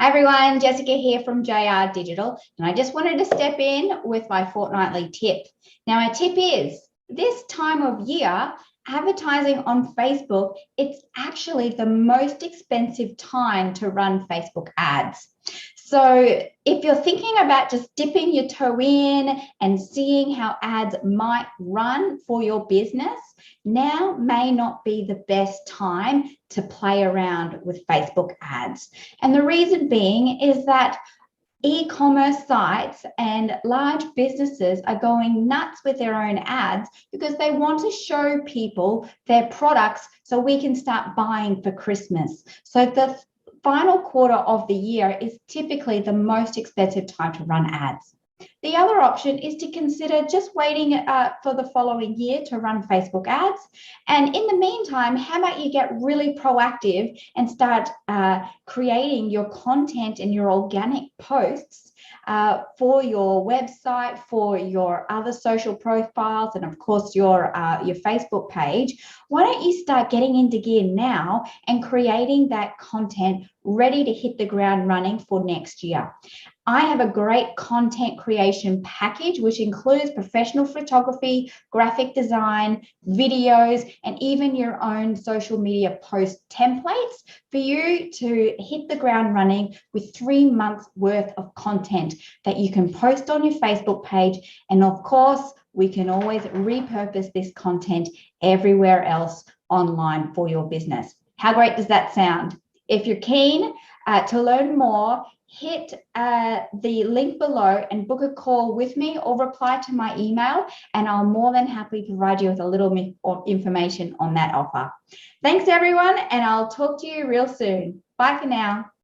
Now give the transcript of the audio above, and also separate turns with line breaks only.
Hi everyone, Jessica here from JR Digital, and I just wanted to step in with my fortnightly tip. Now, my tip is this time of year, advertising on Facebook, it's actually the most expensive time to run Facebook ads. So, if you're thinking about just dipping your toe in and seeing how ads might run for your business, now may not be the best time to play around with Facebook ads. And the reason being is that e-commerce sites and large businesses are going nuts with their own ads because they want to show people their products so we can start buying for Christmas. So the final quarter of the year is typically the most expensive time to run ads. The other option is to consider just waiting for the following year to run Facebook ads. And in the meantime, how about you get really proactive and start creating your content and your organic posts for your website, for your other social profiles, and of course your Facebook page. Why don't you start getting into gear now and creating that content ready to hit the ground running for next year? I have a great content creation package, which includes professional photography, graphic design, videos, and even your own social media post templates for you to hit the ground running with 3 months worth of content that you can post on your Facebook page. And of course, we can always repurpose this content everywhere else online for your business. How great does that sound? If you're keen to learn more, hit the link below and book a call with me or reply to my email, and I'll more than happily provide you with a little bit of information on that offer. Thanks everyone, and I'll talk to you real soon. Bye for now.